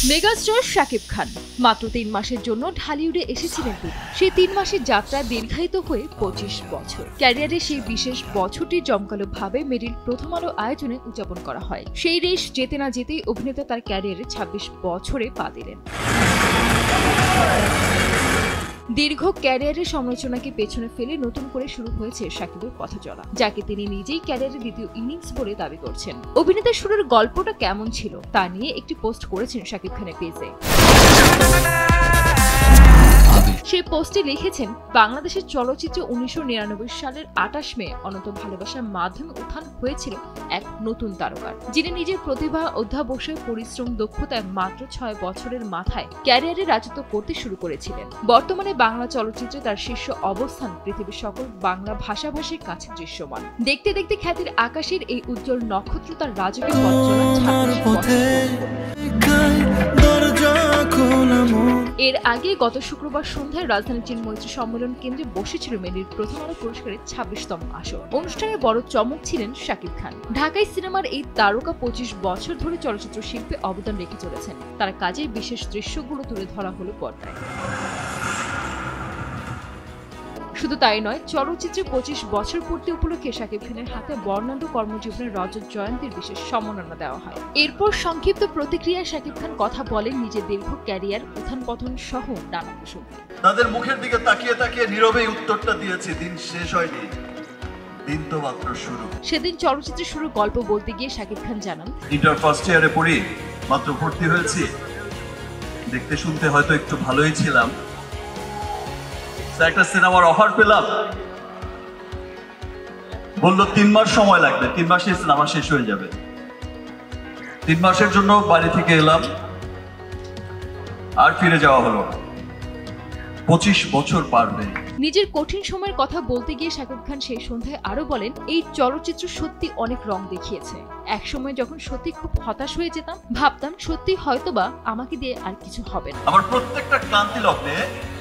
Megastar Shakib Khan মাত্র 3 মাসের জন্য ঢালিউডে এসেছিলেন তিনি। সেই 3 মাসের যাত্রা দীর্ঘায়িত হয়ে 25 বছর। ক্যারিয়ারে সেই বিশেষ বছরটি জমকালো ভাবে মেরিল প্রথম আলো আয়োজনে উদযাপন করা হয়। সেই রেস যেতে না যেতেই অভিনেতা তার ক্যারিয়ারে 26 বছরে পা দিলেন। দীর্ঘ ক্যারিয়ারের সমালোচনাকে পেছনে ফেলে নতুন করে শুরু হয়েছে শাকিবের পথ চলা, যাকে তিনি নিজেই ক্যারিয়ারের দ্বিতীয় ইনিংস বলে দাবি করছেন। অভিনেতার শুরুর গল্পটা কেমন ছিল তা নিয়ে একটি পোস্ট করেছেন শাকিব খানের পেজে। সেই পোস্টে লিখেছেন, বাংলাদেশের চলচ্চিত্রে 1999 সালের 28 মে অনন্ত ভালোবাসার মাধ্যমে উত্থান হয়েছিল এক নতুন তারকার, যিনি নিজের প্রতিভা, অধ্যাবসায়, পরিশ্রম, দক্ষতায় মাত্র 6 বছরের মাথায় ক্যারিয়ারে রাজত্ব করতে শুরু করেছিলেন। বর্তমানে বাংলা চলচ্চিত্রে তার শীর্ষ অবস্থান পৃথিবীর সকল বাংলা ভাষাভাষীর কাছে দৃশ্যমান। দেখতে দেখতে খ্যাতির আকাশের এই উজ্জ্বল নক্ষত্র তার রাজকীয় পথ চলা 26 বছর। এর আগে গত শুক্রবার সন্ধ্যায় রাজধানীর চিন্ময়ী সম্মেলন কেন্দ্রে বসেছিল মেরিল প্রথম আলো পুরস্কারের 26তম আসর। অনুষ্ঠানে বড় চমক ছিলেন শাকিব খান। ঢাকাই সিনেমার এই তারকা 25 বছর ধরে চলচ্চিত্র শিল্পে অবদান রেখে চলেছেন। তার কাজের বিশেষ দৃশ্যগুলো তুলে ধরা হলো পর্দায়। শুধু তাই নয়, চলচ্চিত্রে 25 বছর পূর্তি উপলক্ষে শাকিব খানের হাতে বর্ণাঢ্য কর্মজীবনের রজত জয়ন্তীর বিশেষ সম্মাননা দেওয়া হয়। এরপর সংক্ষিপ্ত প্রতিক্রিয়ায় শাকিব খান কথা বলেন নিজের দীর্ঘ ক্যারিয়ার, উত্থান পতন সহ নানা প্রসঙ্গে। তাদের মুখের দিকে তাকিয়ে তাকিয়ে নীরবেই উত্তরটা দিয়েছি, দিন শেষ হয়নি, দিন তো মাত্র শুরু। সেদিন চলচ্চিত্রের শুরুর গল্প বলতে গিয়ে শাকিব খান জানান, ইন্টার ফার্স্ট ইয়ারে পড়ি, মাত্র ভর্তি হয়েছি। দেখতে শুনতে হয়তো একটু ভালোই ছিলাম, একটা সিনেমার অফার পেলাম, বললো 3 মাস সময় লাগবে, 3 মাসে সিনেমা শেষ হয়ে যাবে। 3 মাসের জন্য বাড়ি থেকে এলাম, আর ফিরে যাওয়া হলো। 25 বছর পার হয়ে নিজের কঠিন সময়ের কথা বলতে গিয়ে শাকিব খান সেই সন্ধ্যায় আরো বলেন, এই চলচ্চিত্র সত্যি অনেক রং দেখিয়েছে। এক সময় যখন সত্যি খুব হতাশ হয়ে যেতাম, ভাবতাম সত্যি হয়তোবা আমাকে দিয়ে আর কিছু হবে না। আমার প্রত্যেকটা ক্লান্তি লগ্নে,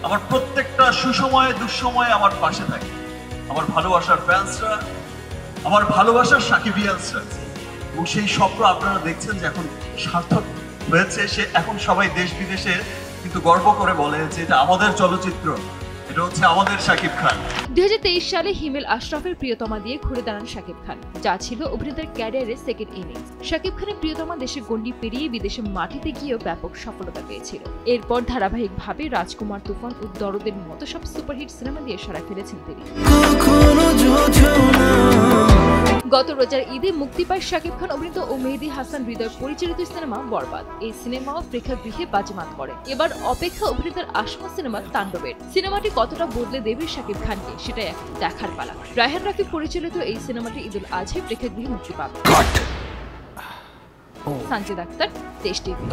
আমার প্রত্যেকটা সুসময়ে দুঃসময়ে আমার পাশে থাকে আমার ভালোবাসার ফ্যান্সরা, আমার ভালোবাসার সাকিবিয়ানসরা। এবং সেই স্বপ্ন আপনারা দেখছেন যে এখন সার্থক হয়েছে। সে এখন সবাই দেশ বিদেশে কিন্তু গর্ব করে বলে যে এটা আমাদের চলচ্চিত্র, এটা হচ্ছে আমাদের শাকিব খান। 2023 সালে হিমেল আশরাফের প্রিয়তমা দিয়ে ঘুরে দাঁড়ান শাকিব খান, যা ছিল অভিনেতার ক্যারিয়ারের সেকেন্ড ইনিংস। শাকিব খানের প্রিয়তমা দেশের গণ্ডি পেরিয়ে বিদেশে মাটিতে গিয়েও ব্যাপক সফলতা পেয়েছিল। এরপর ধারাবাহিকভাবে রাজকুমার, তুফান ও দরদের মতো সব সুপারহিট সিনেমা দিয়ে সাড়া ফেলেছেন তিনি। গত রোজার ঈদে মুক্তি পায় শাকিব খান অভিনীত ও মেহেদী হাসান হৃদয় পরিচালিত সিনেমা বরবাদ। এই সিনেমাও প্রেক্ষাগৃহে বাজিমাত করে। এবার অপেক্ষা অভিনেতার আসমা সিনেমা তাণ্ডবের। সিনেমাটি কতটা বদলে দেবে শাকিব খানকে, সেটাই এখন দেখার পালা। রায়হান রাফি পরিচালিত এই সিনেমাটি ঈদুল আজহায় প্রেক্ষাগৃহে মুক্তি পাবে। সানজিদ আক্তার, দেশ টিভি।